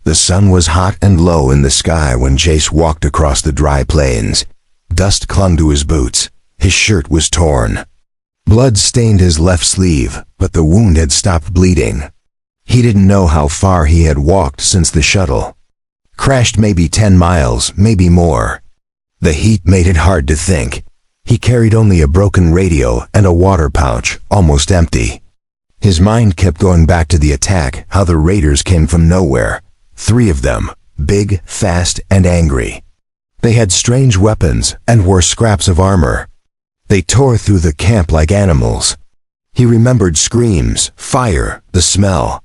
The sun was hot and low in the sky when Jace walked across the dry plains. Dust clung to his boots. His shirt was torn. Blood stained his left sleeve, but the wound had stopped bleeding. He didn't know how far he had walked since the shuttle. Crashed maybe 10 miles, maybe more. The heat made it hard to think. He carried only a broken radio and a water pouch, almost empty. His mind kept going back to the attack, how the raiders came from nowhere. 3 of them, big, fast, and angry. They had strange weapons and wore scraps of armor. They tore through the camp like animals. He remembered screams, fire, the smell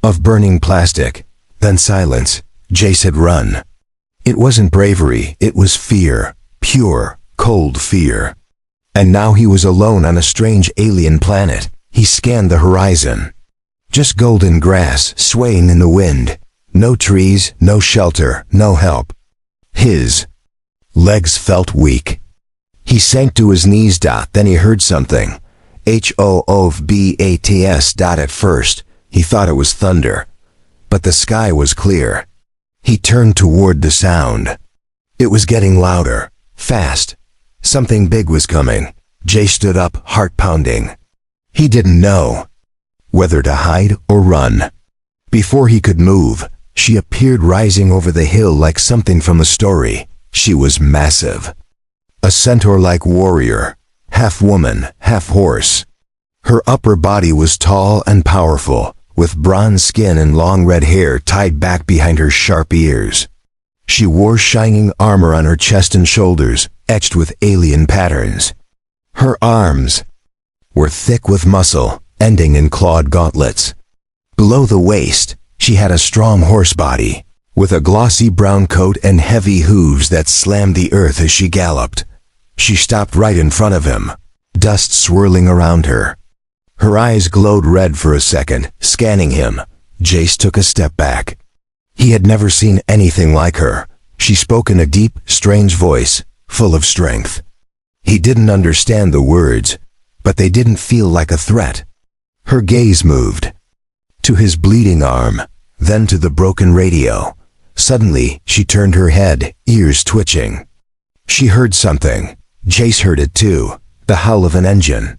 of burning plastic, then silence. Jace had run. It wasn't bravery, it was fear, pure, cold fear. And now he was alone on a strange alien planet. He scanned the horizon. Just golden grass swaying in the wind. No trees, no shelter, no help. His legs felt weak. He sank to his knees. Then he heard something. Hoovs. At first, he thought it was thunder. But the sky was clear. He turned toward the sound. It was getting louder, fast. Something big was coming. Jay stood up, heart pounding. He didn't know whether to hide or run. Before he could move, she appeared rising over the hill like something from a story. She was massive. A centaur-like warrior, half woman, half horse. Her upper body was tall and powerful, with bronze skin and long red hair tied back behind her sharp ears. She wore shining armor on her chest and shoulders, etched with alien patterns. Her arms were thick with muscle, ending in clawed gauntlets. Below the waist, she had a strong horse body, with a glossy brown coat and heavy hooves that slammed the earth as she galloped. She stopped right in front of him, dust swirling around her. Her eyes glowed red for a second, scanning him. Jace took a step back. He had never seen anything like her. She spoke in a deep, strange voice, full of strength. He didn't understand the words, but they didn't feel like a threat. Her gaze moved to his bleeding arm, then to the broken radio. Suddenly, she turned her head, ears twitching. She heard something. Jace heard it too, the howl of an engine.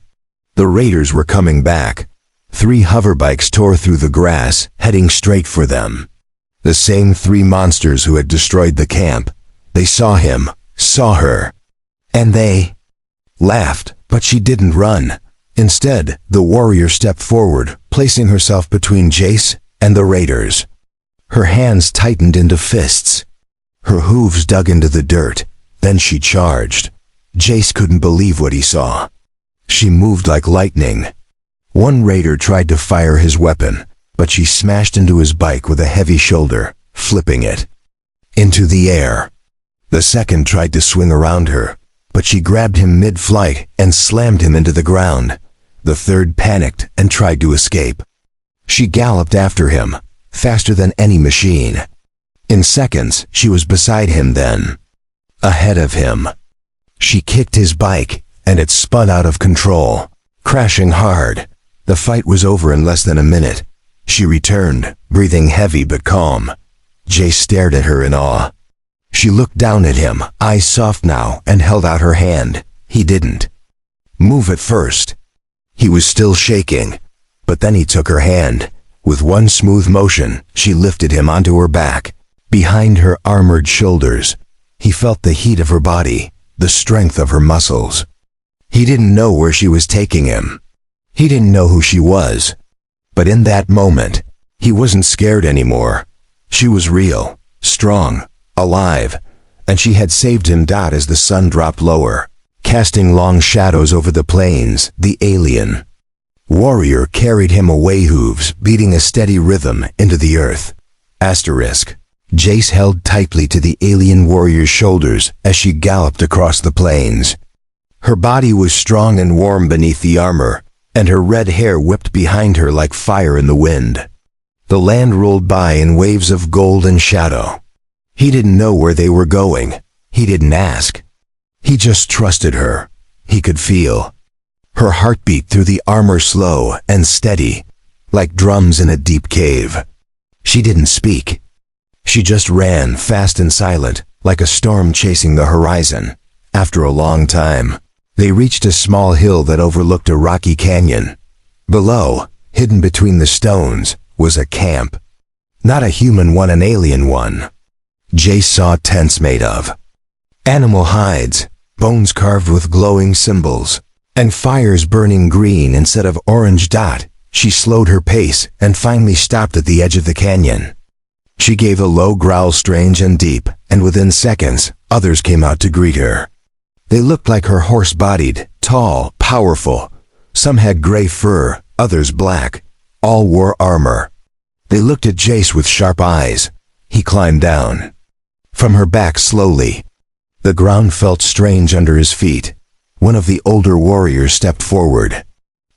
The raiders were coming back. 3 hoverbikes tore through the grass, heading straight for them. The same 3 monsters who had destroyed the camp. They saw him, saw her. And they laughed, but she didn't run. Instead, the warrior stepped forward, placing herself between Jace and the raiders. Her hands tightened into fists. Her hooves dug into the dirt. Then she charged. Jace couldn't believe what he saw. She moved like lightning. One raider tried to fire his weapon, but she smashed into his bike with a heavy shoulder, flipping it into the air. The second tried to swing around her, but she grabbed him mid-flight and slammed him into the ground. The third panicked and tried to escape. She galloped after him, faster than any machine. In seconds, she was beside him then, ahead of him. She kicked his bike, and it spun out of control, crashing hard. The fight was over in less than a minute. She returned, breathing heavy but calm. Jay stared at her in awe. She looked down at him, eyes soft now, and held out her hand. He didn't move at first. He was still shaking, but then he took her hand. With one smooth motion, she lifted him onto her back, behind her armored shoulders. He felt the heat of her body, the strength of her muscles. He didn't know where she was taking him. He didn't know who she was. But in that moment, he wasn't scared anymore. She was real, strong, alive, and she had saved him. As the sun dropped lower, casting long shadows over the plains, the alien warrior carried him away, hooves beating a steady rhythm into the earth. Jace held tightly to the alien warrior's shoulders as she galloped across the plains. Her body was strong and warm beneath the armor, and her red hair whipped behind her like fire in the wind. The land rolled by in waves of gold and shadow. He didn't know where they were going. He didn't ask. He just trusted her. He could feel her heartbeat through the armor, slow and steady, like drums in a deep cave. She didn't speak. She just ran, fast and silent, like a storm chasing the horizon. After a long time, they reached a small hill that overlooked a rocky canyon. Below, hidden between the stones, was a camp. Not a human one, an alien one. Jace saw tents made of animal hides, bones carved with glowing symbols, and fires burning green instead of orange. She slowed her pace and finally stopped at the edge of the canyon. She gave a low growl, strange and deep, and within seconds, others came out to greet her. They looked like her, horse-bodied, tall, powerful. Some had gray fur, others black. All wore armor. They looked at Jace with sharp eyes. He climbed down from her back slowly. The ground felt strange under his feet. One of the older warriors stepped forward.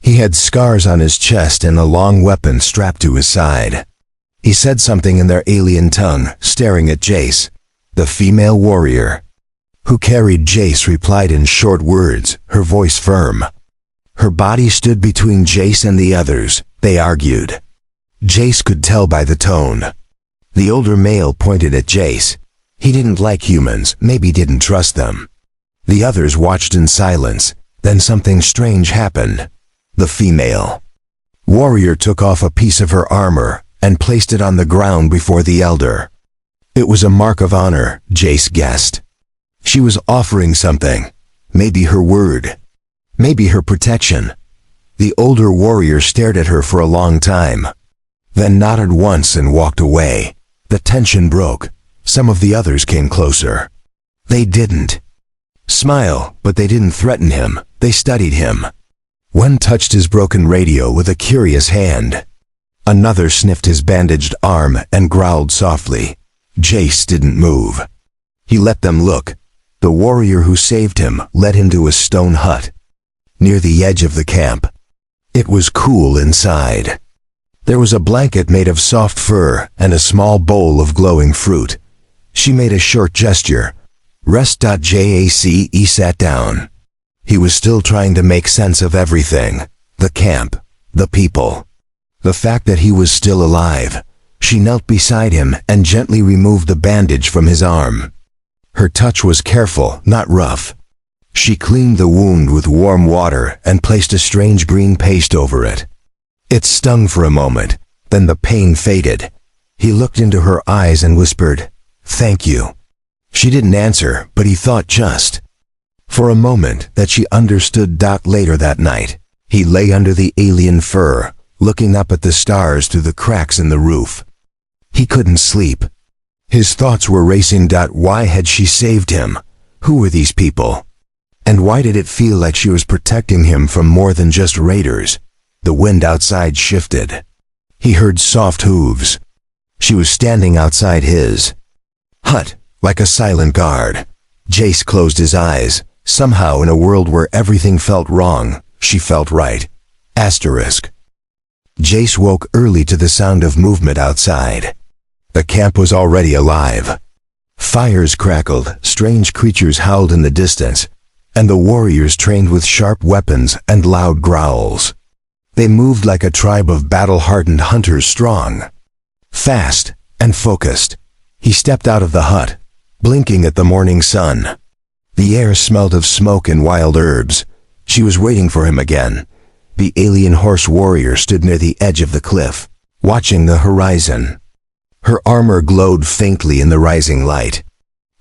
He had scars on his chest and a long weapon strapped to his side. He said something in their alien tongue, staring at Jace. The female warrior who carried Jace replied in short words, her voice firm. Her body stood between Jace and the others. They argued. Jace could tell by the tone. The older male pointed at Jace. He didn't like humans, maybe didn't trust them. The others watched in silence. Then something strange happened. The female warrior took off a piece of her armor and placed it on the ground before the elder. It was a mark of honor, Jace guessed. She was offering something. Maybe her word. Maybe her protection. The older warrior stared at her for a long time, then nodded once and walked away. The tension broke. Some of the others came closer. They didn't smile, but they didn't threaten him. They studied him. One touched his broken radio with a curious hand. Another sniffed his bandaged arm and growled softly. Jace didn't move. He let them look. The warrior who saved him led him to a stone hut near the edge of the camp. It was cool inside. There was a blanket made of soft fur and a small bowl of glowing fruit. She made a short gesture. Rest. Jace sat down. He was still trying to make sense of everything. The camp, the people, the fact that he was still alive. She knelt beside him and gently removed the bandage from his arm. Her touch was careful, not rough. She cleaned the wound with warm water and placed a strange green paste over it. It stung for a moment, then the pain faded. He looked into her eyes and whispered, "Thank you." She didn't answer, but he thought just for a moment that she understood. Later that night, he lay under the alien fur, looking up at the stars through the cracks in the roof. He couldn't sleep. His thoughts were racing. Why had she saved him? Who were these people? And why did it feel like she was protecting him from more than just raiders? The wind outside shifted. He heard soft hooves. She was standing outside his hut, like a silent guard. Jace closed his eyes. Somehow, in a world where everything felt wrong, she felt right. Jace woke early to the sound of movement outside. The camp was already alive. Fires crackled, strange creatures howled in the distance, and the warriors trained with sharp weapons and loud growls. They moved like a tribe of battle-hardened hunters, strong, fast, and focused. He stepped out of the hut, blinking at the morning sun. The air smelled of smoke and wild herbs. She was waiting for him again. The alien horse warrior stood near the edge of the cliff, watching the horizon. Her armor glowed faintly in the rising light.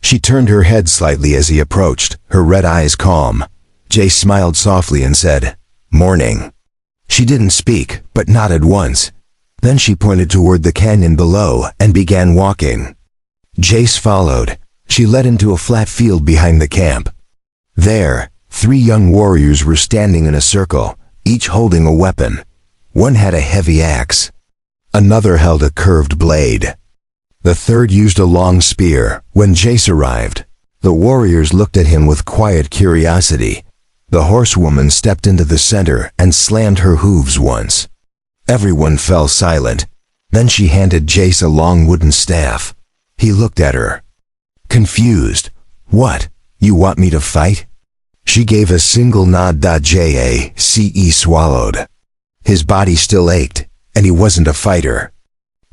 She turned her head slightly as he approached, her red eyes calm. Jace smiled softly and said, "Morning." She didn't speak, but nodded once. Then she pointed toward the canyon below and began walking. Jace followed. She led him to a flat field behind the camp. There, 3 young warriors were standing in a circle, each holding a weapon. One had a heavy axe. Another held a curved blade. The third used a long spear. When Jace arrived, the warriors looked at him with quiet curiosity. The horsewoman stepped into the center and slammed her hooves once. Everyone fell silent. Then she handed Jace a long wooden staff. He looked at her, confused. "What? You want me to fight?" She gave a single nod. Jace swallowed. His body still ached, and he wasn't a fighter.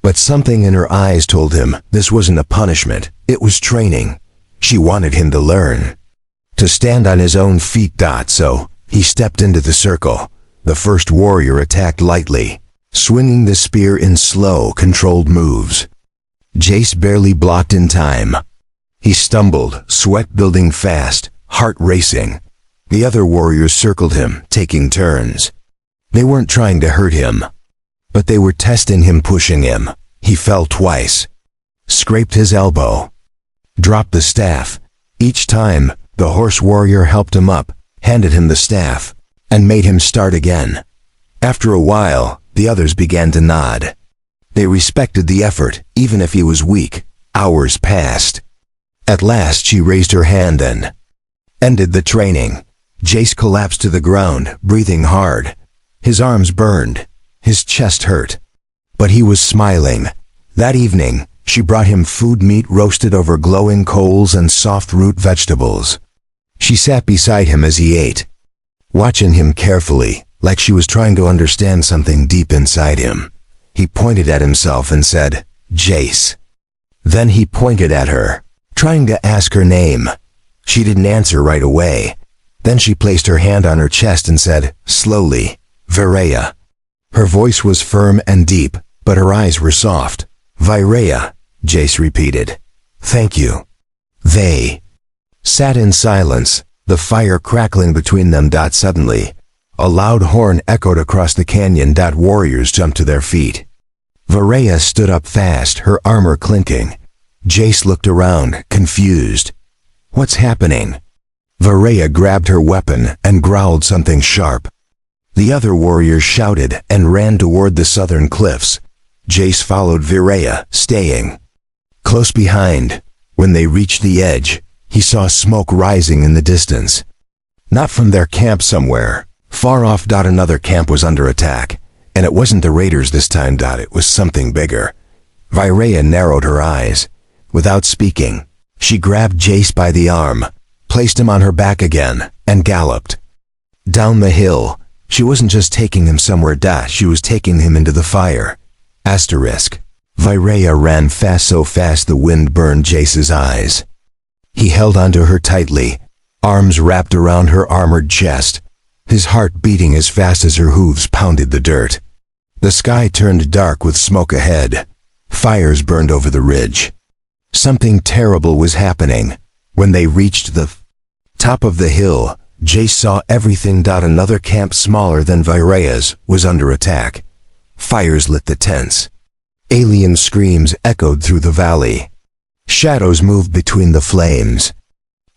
But something in her eyes told him this wasn't a punishment, it was training. She wanted him to learn. To stand on his own feet. So, he stepped into the circle. The first warrior attacked lightly, swinging the spear in slow, controlled moves. Jace barely blocked in time. He stumbled, sweat building fast, heart racing. The other warriors circled him, taking turns. They weren't trying to hurt him, but they were testing him, pushing him. He fell twice, scraped his elbow, dropped the staff. Each time, the horse warrior helped him up, handed him the staff, and made him start again. After a while, the others began to nod. They respected the effort, even if he was weak. Hours passed. At last she raised her hand and ended the training. Jace collapsed to the ground, breathing hard. His arms burned. His chest hurt. But he was smiling. That evening, she brought him food, meat roasted over glowing coals and soft root vegetables. She sat beside him as he ate, watching him carefully, like she was trying to understand something deep inside him. He pointed at himself and said, "Jace." Then he pointed at her, trying to ask her name. She didn't answer right away. Then she placed her hand on her chest and said, slowly, "Virea." Her voice was firm and deep, but her eyes were soft. "Virea," Jace repeated. "Thank you." They sat in silence, the fire crackling between them. Suddenly, a loud horn echoed across the canyon. Warriors jumped to their feet. Virea stood up fast, her armor clinking. Jace looked around, confused. "What's happening?" Virea grabbed her weapon and growled something sharp. The other warriors shouted and ran toward the southern cliffs. Jace followed Virea, staying close behind. When they reached the edge, he saw smoke rising in the distance. Not from their camp, somewhere far off. Another camp was under attack, and it wasn't the raiders this time. It was something bigger. Virea narrowed her eyes. Without speaking, she grabbed Jace by the arm, placed him on her back again, and galloped down the hill. She wasn't just taking him somewhere. She was taking him into the fire. Asterisk. Virea ran fast, so fast the wind burned Jace's eyes. He held onto her tightly, arms wrapped around her armored chest, his heart beating as fast as her hooves pounded the dirt. The sky turned dark with smoke ahead. Fires burned over the ridge. Something terrible was happening. When they reached the top of the hill, Jace saw everything. Another camp smaller than Virea's was under attack. Fires lit the tents. Alien screams echoed through the valley. Shadows moved between the flames.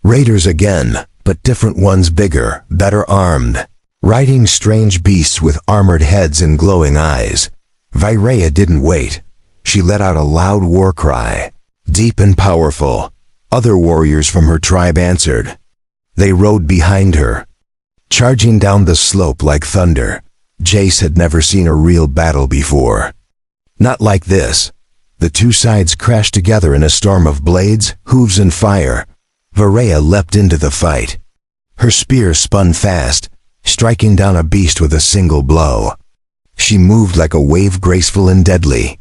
Raiders again, but different ones, bigger, better armed, riding strange beasts with armored heads and glowing eyes. Virea didn't wait. She let out a loud war cry, deep and powerful. Other warriors from her tribe answered. They rode behind her, charging down the slope like thunder. Jace had never seen a real battle before. Not like this. The two sides crashed together in a storm of blades, hooves, and fire. Virea leapt into the fight. Her spear spun fast, striking down a beast with a single blow. She moved like a wave, graceful and deadly.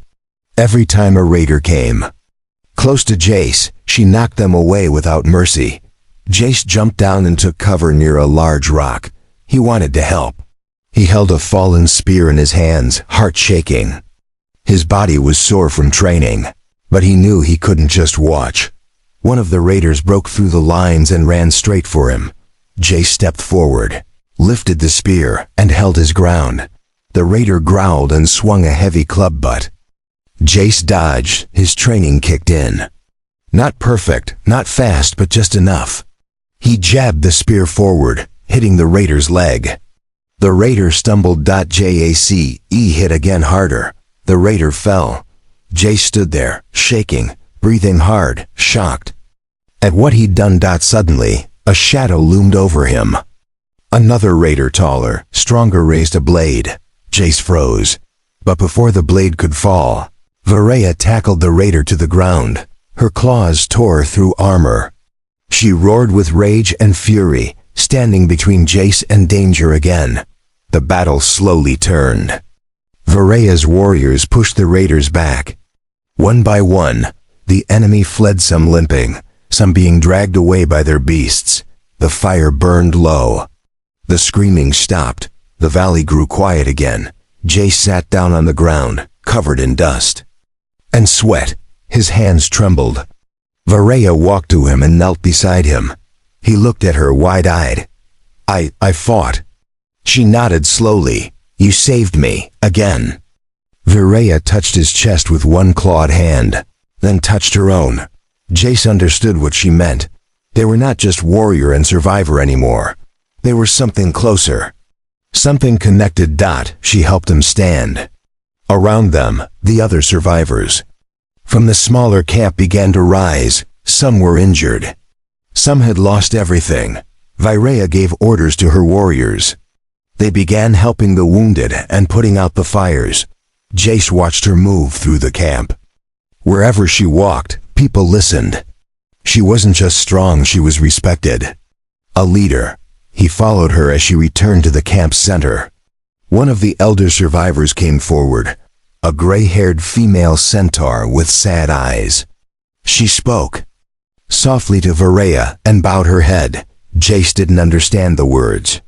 Every time a raider came close to Jace, she knocked them away without mercy. Jace jumped down and took cover near a large rock. He wanted to help. He held a fallen spear in his hands, heart shaking. His body was sore from training, but he knew he couldn't just watch. One of the raiders broke through the lines and ran straight for him. Jace stepped forward, lifted the spear, and held his ground. The raider growled and swung a heavy club butt. Jace dodged. His training kicked in. Not perfect, not fast, but just enough. He jabbed the spear forward, hitting the raider's leg. The raider stumbled. Jace hit again harder. The raider fell. Jace stood there, shaking, breathing hard, shocked at what he'd done. Suddenly, a shadow loomed over him. Another raider, taller, stronger, raised a blade. Jace froze. But before the blade could fall, Virea tackled the raider to the ground. Her claws tore through armor. She roared with rage and fury, standing between Jace and danger again. The battle slowly turned. Varaya's warriors pushed the raiders back. One by one, the enemy fled, some limping, some being dragged away by their beasts. The fire burned low. The screaming stopped. The valley grew quiet again. Jace sat down on the ground, covered in dust and sweat. His hands trembled. Varaya walked to him and knelt beside him. He looked at her wide-eyed. I fought. She nodded slowly. You saved me, again. Varaya touched his chest with one clawed hand, then touched her own. Jace understood what she meant. They were not just warrior and survivor anymore. They were something closer. Something connected. She helped him stand. Around them, the other survivors from the smaller camp began to rise. Some were injured. Some had lost everything. Varaya gave orders to her warriors. They began helping the wounded and putting out the fires. Jace watched her move through the camp. Wherever she walked, people listened. She wasn't just strong, she was respected. A leader. He followed her as she returned to the camp's center. One of the elder survivors came forward, a gray-haired female centaur with sad eyes. She spoke softly to Varaya and bowed her head. Jace didn't understand the words,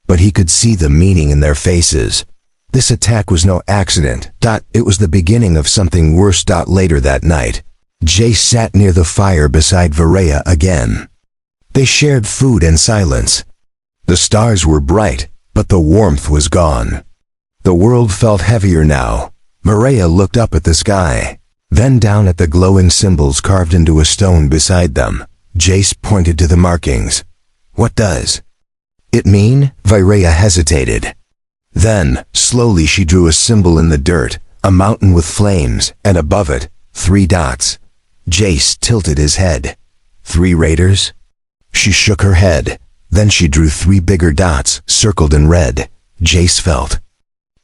but he could see the meaning in their faces. This attack was no accident. It was the beginning of something worse. Later that night, Jace sat near the fire beside Varaya again. They shared food and silence. The stars were bright, but the warmth was gone. The world felt heavier now. Varaya looked up at the sky, then down at the glowing symbols carved into a stone beside them. Jace pointed to the markings. What does it mean? Varaya hesitated. Then, slowly she drew a symbol in the dirt, a mountain with flames, and above it, 3 dots. Jace tilted his head. 3 raiders? She shook her head. Then she drew 3 bigger dots, circled in red. Jace felt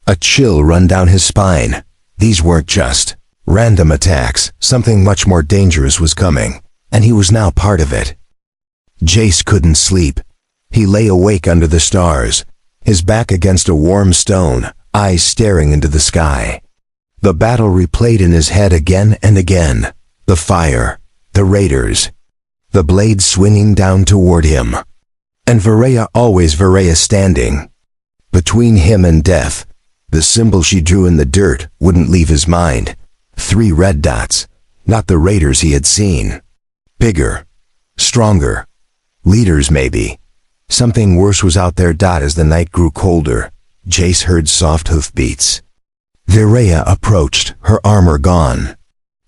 a chill run down his spine. These weren't just random attacks. Something much more dangerous was coming, and he was now part of it. Jace couldn't sleep. He lay awake under the stars, his back against a warm stone, eyes staring into the sky. The battle replayed in his head again and again. The fire, the raiders, the blade swinging down toward him. And Varaya standing between him and death. The symbol she drew in the dirt wouldn't leave his mind. 3 red dots, not the raiders he had seen. Bigger, stronger, leaders maybe. Something worse was out there. As the night grew colder, Jace heard soft hoofbeats. Varaya approached, her armor gone.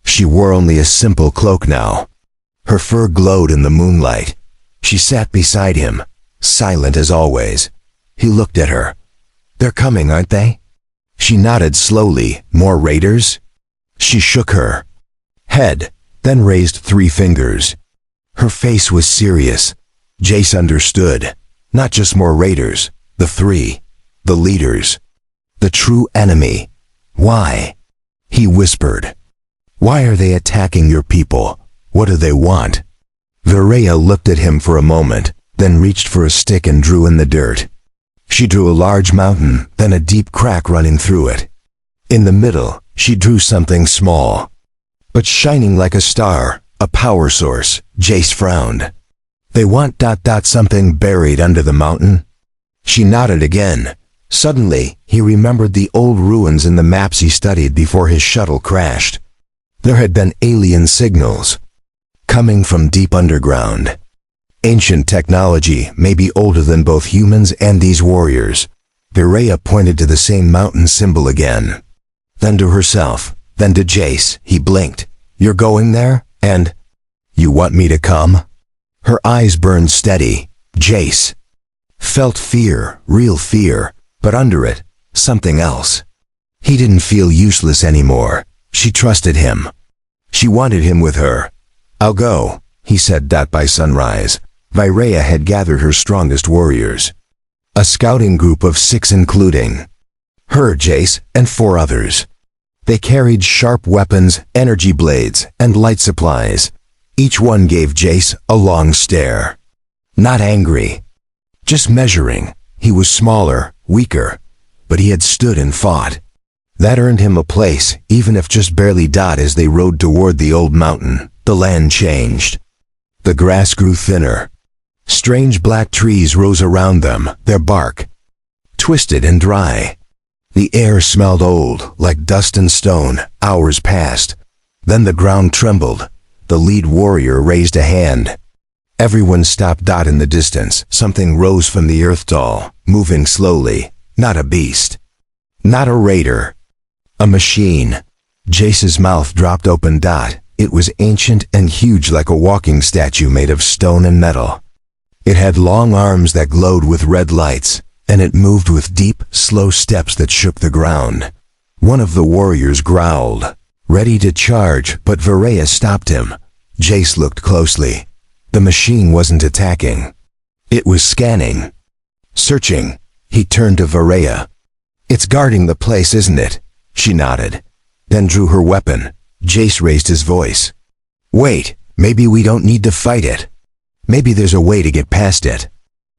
She wore only a simple cloak now. Her fur glowed in the moonlight. She sat beside him, silent as always. He looked at her. They're coming, aren't they? She nodded slowly. More raiders? She shook her head, then raised 3 fingers. Her face was serious. Jace understood. Not just more raiders, the 3, the leaders, the true enemy. Why? He whispered. Why are they attacking your people? What do they want? Varaya looked at him for a moment, then reached for a stick and drew in the dirt. She drew a large mountain, then a deep crack running through it. In the middle, she drew something small, but shining like a star, a power source. Jace frowned. They want something buried under the mountain? She nodded again. Suddenly, he remembered the old ruins in the maps he studied before his shuttle crashed. There had been alien signals coming from deep underground. Ancient technology, maybe older than both humans and these warriors. Varaya pointed to the same mountain symbol again. Then to herself, then to Jace. He blinked. You're going there? And you want me to come? Her eyes burned steady. Jace felt fear, real fear, but under it, something else. He didn't feel useless anymore. She trusted him. She wanted him with her. I'll go, he said. By sunrise, Varaya had gathered her strongest warriors. A scouting group of 6 including her, Jace, and 4 others. They carried sharp weapons, energy blades, and light supplies. Each one gave Jace a long stare. Not angry, just measuring. He was smaller, weaker, but he had stood and fought. That earned him a place, even if just barely. As they rode toward the old mountain, the land changed. The grass grew thinner. Strange black trees rose around them, their bark twisted and dry. The air smelled old, like dust and stone. Hours passed. Then the ground trembled. The lead warrior raised a hand. Everyone stopped. In the distance, something rose from the earth, tall, moving slowly. Not a beast. Not a raider. A machine. Jace's mouth dropped open. It was ancient and huge, like a walking statue made of stone and metal. It had long arms that glowed with red lights, and it moved with deep, slow steps that shook the ground. One of the warriors growled, ready to charge, but Varaya stopped him. Jace looked closely. The machine wasn't attacking. It was scanning. Searching. He turned to Varaya. "It's guarding the place, isn't it?" She nodded, then drew her weapon. Jace raised his voice. "Wait, maybe we don't need to fight it. Maybe there's a way to get past it."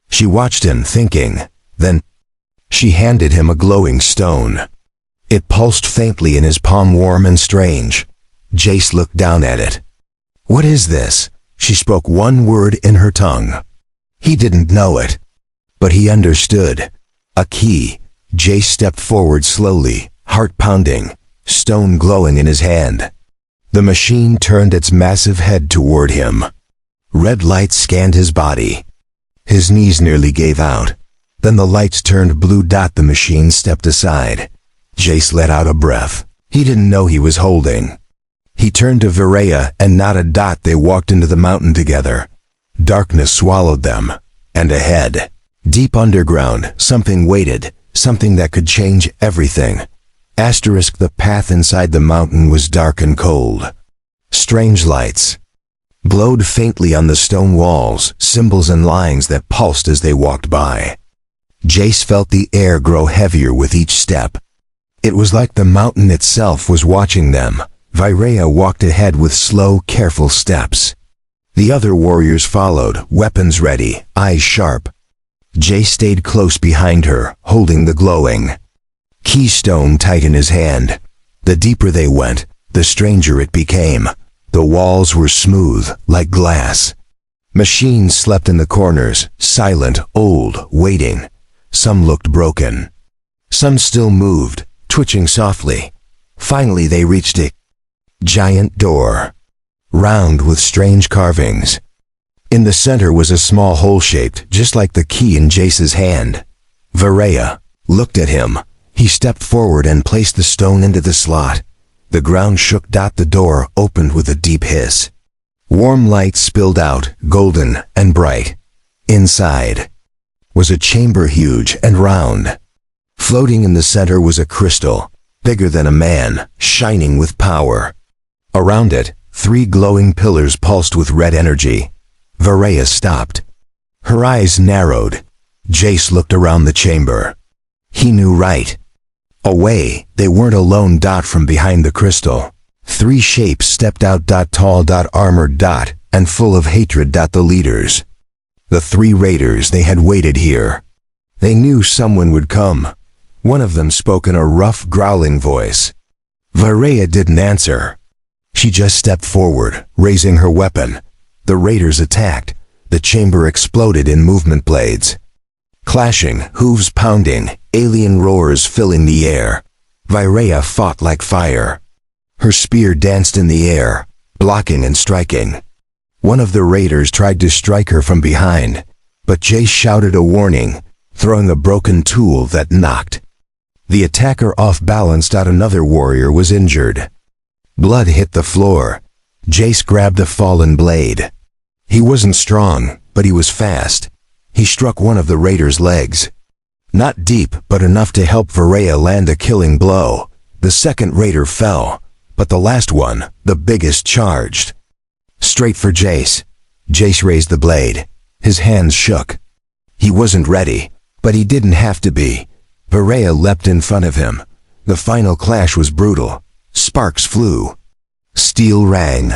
She watched him, thinking. Then she handed him a glowing stone. It pulsed faintly in his palm, warm and strange. Jace looked down at it. "What is this?" She spoke one word in her tongue. He didn't know it, but he understood. A key. Jace stepped forward slowly, heart pounding, stone glowing in his hand. The machine turned its massive head toward him. Red light scanned his body. His knees nearly gave out. Then the lights turned blue. The machine stepped aside. Jace let out a breath. He didn't know he was holding. He turned to Varaya and nodded. They walked into the mountain together. Darkness swallowed them. And ahead, deep underground, something waited, something that could change everything. The path inside the mountain was dark and cold. Strange lights glowed faintly on the stone walls, symbols and lines that pulsed as they walked by. Jace felt the air grow heavier with each step. It was like the mountain itself was watching them. Varaya walked ahead with slow, careful steps. The other warriors followed, weapons ready, eyes sharp. Jace stayed close behind her, holding the glowing keystone tight in his hand. The deeper they went, the stranger it became. The walls were smooth, like glass. Machines slept in the corners, silent, old, waiting. Some looked broken. Some still moved, twitching softly. Finally they reached a giant door, round with strange carvings. In the center was a small hole shaped, just like the key in Jace's hand. Varaya looked at him. He stepped forward and placed the stone into the slot. The ground shook. The door opened with a deep hiss. Warm light spilled out, golden and bright. Inside was a chamber huge and round. Floating in the center was a crystal, bigger than a man, shining with power. Around it, 3 glowing pillars pulsed with red energy. Varaya stopped. Her eyes narrowed. Jace looked around the chamber. He knew right away they weren't alone. From behind the crystal, 3 shapes stepped out. Tall, armored, and full of hatred. The leaders. The 3 raiders. They had waited here. They knew someone would come. One of them spoke in a rough, growling voice. Varaya didn't answer. She just stepped forward, raising her weapon. The raiders attacked. The chamber exploded in movement blades. Clashing, hooves pounding, alien roars filling the air. Varaya fought like fire. Her spear danced in the air, blocking and striking. One of the raiders tried to strike her from behind, but Jace shouted a warning, throwing a broken tool that knocked the attacker off balance. Another warrior was injured. Blood hit the floor. Jace grabbed the fallen blade. He wasn't strong, but he was fast. He struck one of the raider's legs. Not deep, but enough to help Varaya land a killing blow. The second raider fell, but the last one, the biggest, charged straight for Jace. Jace raised the blade. His hands shook. He wasn't ready, but he didn't have to be. Varaya leapt in front of him. The final clash was brutal. Sparks flew. Steel rang.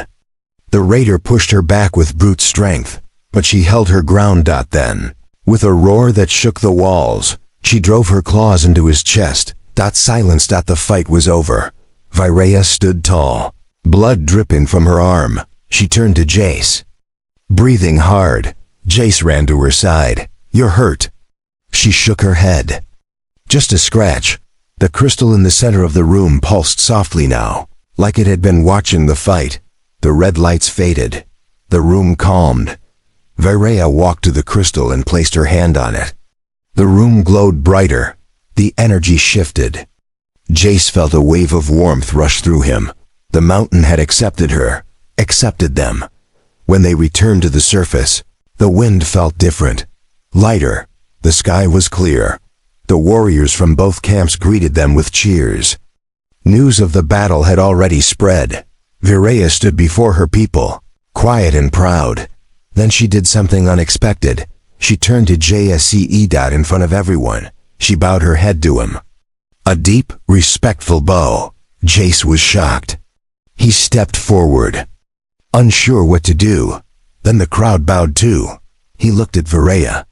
The raider pushed her back with brute strength, but she held her ground. Then, with a roar that shook the walls, she drove her claws into his chest, Silence. The fight was over. Virea stood tall, blood dripping from her arm. She turned to Jace. Breathing hard, Jace ran to her side. "You're hurt." She shook her head. "Just a scratch." The crystal in the center of the room pulsed softly now, like it had been watching the fight. The red lights faded. The room calmed. Virea walked to the crystal and placed her hand on it. The room glowed brighter. The energy shifted. Jace felt a wave of warmth rush through him. The mountain had accepted her, accepted them. When they returned to the surface, the wind felt different, lighter. The sky was clear. The warriors from both camps greeted them with cheers. News of the battle had already spread. Virea stood before her people, quiet and proud. Then she did something unexpected. She turned to Jace in front of everyone. She bowed her head to him. A deep, respectful bow. Jace was shocked. He stepped forward, unsure what to do. Then the crowd bowed too. He looked at Virea.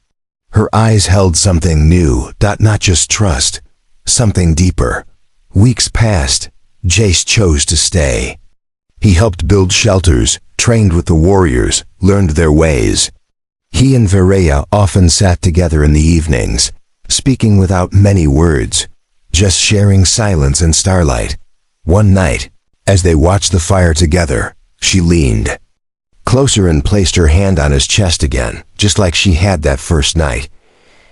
Her eyes held something new, not just trust, something deeper. Weeks passed. Jace chose to stay. He helped build shelters, trained with the warriors, learned their ways. He and Virea often sat together in the evenings, speaking without many words, just sharing silence and starlight. One night, as they watched the fire together, she leaned closer and placed her hand on his chest again, just like she had that first night.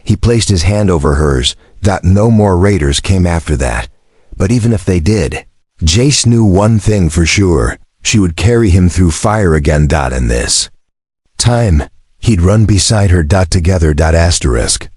He placed his hand over hers. No more raiders came after that. But even if they did, Jace knew one thing for sure. She would carry him through fire again. In this time, he'd run beside her. Together. Asterisk.